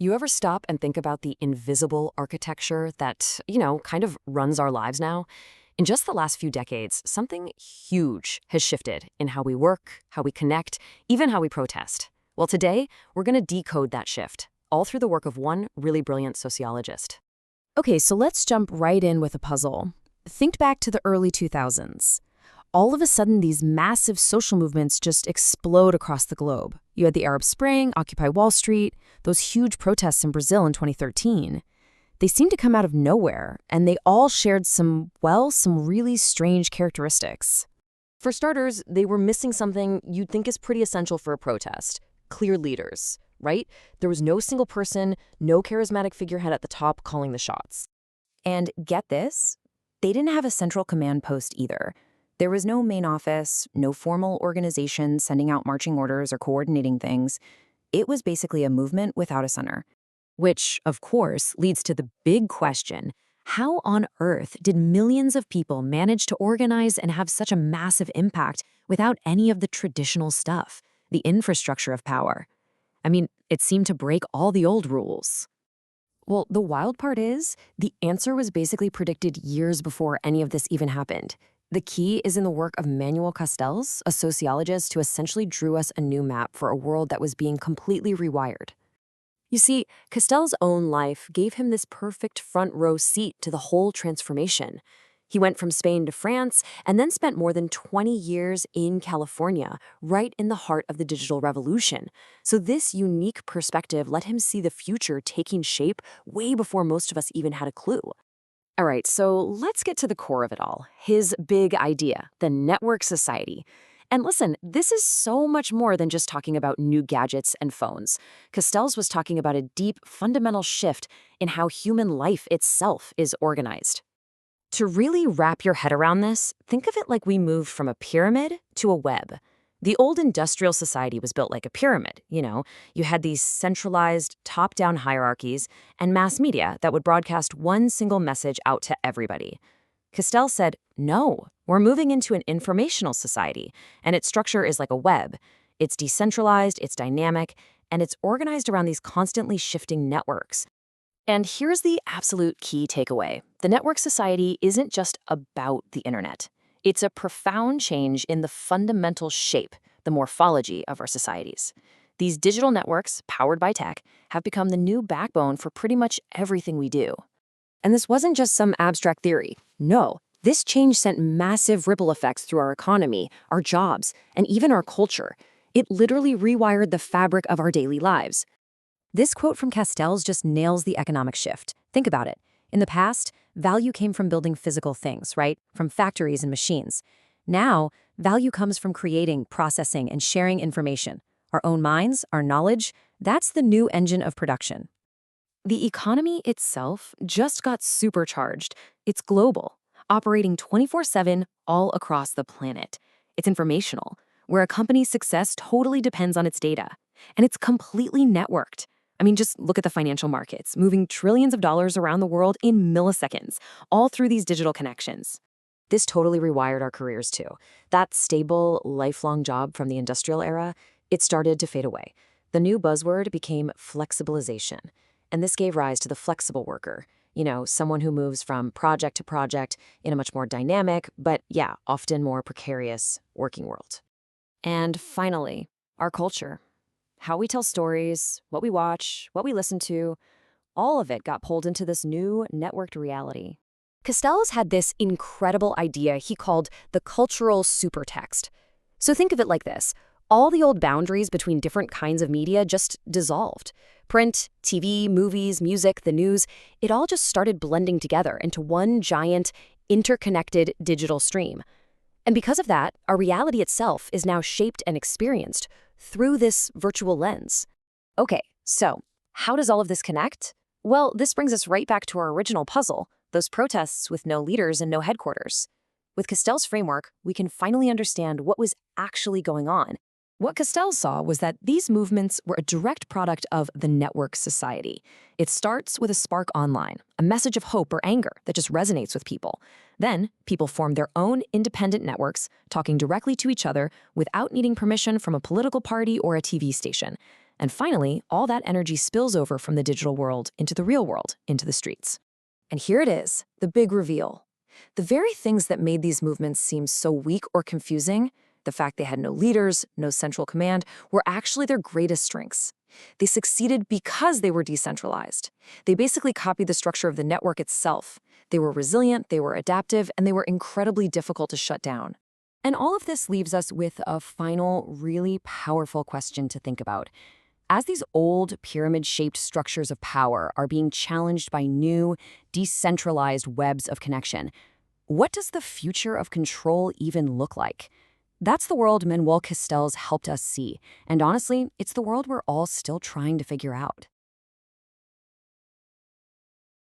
You ever stop and think about the invisible architecture that, kind of runs our lives now? In just the last few decades, something huge has shifted in how we work, how we connect, even how we protest. Well, today, we're going to decode that shift, all through the work of one really brilliant sociologist. Okay, so let's jump right in with a puzzle. Think back to the early 2000s. All of a sudden, these massive social movements just explode across the globe. You had the Arab Spring, Occupy Wall Street, those huge protests in Brazil in 2013. They seemed to come out of nowhere, and they all shared some really strange characteristics. For starters, they were missing something you'd think is pretty essential for a protest: clear leaders, right? There was no single person, no charismatic figurehead at the top calling the shots. And get this, they didn't have a central command post either. There was no main office, no formal organization sending out marching orders or coordinating things. It was basically a movement without a center. Which, of course, leads to the big question: how on earth did millions of people manage to organize and have such a massive impact without any of the traditional stuff, the infrastructure of power? I mean, it seemed to break all the old rules. Well, the wild part is, the answer was basically predicted years before any of this even happened. The key is in the work of Manuel Castells, a sociologist who essentially drew us a new map for a world that was being completely rewired. You see, Castell's own life gave him this perfect front row seat to the whole transformation. He went from Spain to France and then spent more than 20 years in California, right in the heart of the digital revolution. So this unique perspective let him see the future taking shape way before most of us even had a clue. All right, so let's get to the core of it all, his big idea, the network society. And listen, this is so much more than just talking about new gadgets and phones. Castells was talking about a deep, fundamental shift in how human life itself is organized. To really wrap your head around this, think of it like we moved from a pyramid to a web. The old industrial society was built like a pyramid, You had these centralized, top-down hierarchies and mass media that would broadcast one single message out to everybody. Castell said, no, we're moving into an informational society, and its structure is like a web. It's decentralized, it's dynamic, and it's organized around these constantly shifting networks. And here's the absolute key takeaway. The network society isn't just about the internet. It's a profound change in the fundamental shape, the morphology of our societies. These digital networks, powered by tech, have become the new backbone for pretty much everything we do. And this wasn't just some abstract theory. No, this change sent massive ripple effects through our economy, our jobs, and even our culture. It literally rewired the fabric of our daily lives. This quote from Castells just nails the economic shift. Think about it. In the past, value came from building physical things, right? From factories and machines. Now, value comes from creating, processing, and sharing information. Our own minds, our knowledge, that's the new engine of production. The economy itself just got supercharged. It's global, operating 24/7 all across the planet. It's informational, where a company's success totally depends on its data. And it's completely networked. I mean, just look at the financial markets, moving trillions of dollars around the world in milliseconds, all through these digital connections. This totally rewired our careers too. That stable, lifelong job from the industrial era, it started to fade away. The new buzzword became flexibilization. And this gave rise to the flexible worker. Someone who moves from project to project in a much more dynamic, but often more precarious working world. And finally, our culture. How we tell stories, what we watch, what we listen to, all of it got pulled into this new networked reality. Castells had this incredible idea he called the cultural supertext. So think of it like this. All the old boundaries between different kinds of media just dissolved. Print, TV, movies, music, the news, it all just started blending together into one giant, interconnected digital stream. And because of that, our reality itself is now shaped and experienced through this virtual lens. Okay, so how does all of this connect? Well, this brings us right back to our original puzzle, those protests with no leaders and no headquarters. With Castell's framework, we can finally understand what was actually going on. What Castells saw was that these movements were a direct product of the network society. It starts with a spark online, a message of hope or anger that just resonates with people. Then, people form their own independent networks, talking directly to each other without needing permission from a political party or a TV station. And finally, all that energy spills over from the digital world into the real world, into the streets. And here it is, the big reveal. The very things that made these movements seem so weak or confusing, the fact they had no leaders, no central command, were actually their greatest strengths. They succeeded because they were decentralized. They basically copied the structure of the network itself. They were resilient, they were adaptive, and they were incredibly difficult to shut down. And all of this leaves us with a final, really powerful question to think about. As these old pyramid-shaped structures of power are being challenged by new, decentralized webs of connection, what does the future of control even look like? That's the world Manuel Castells helped us see, and honestly, it's the world we're all still trying to figure out.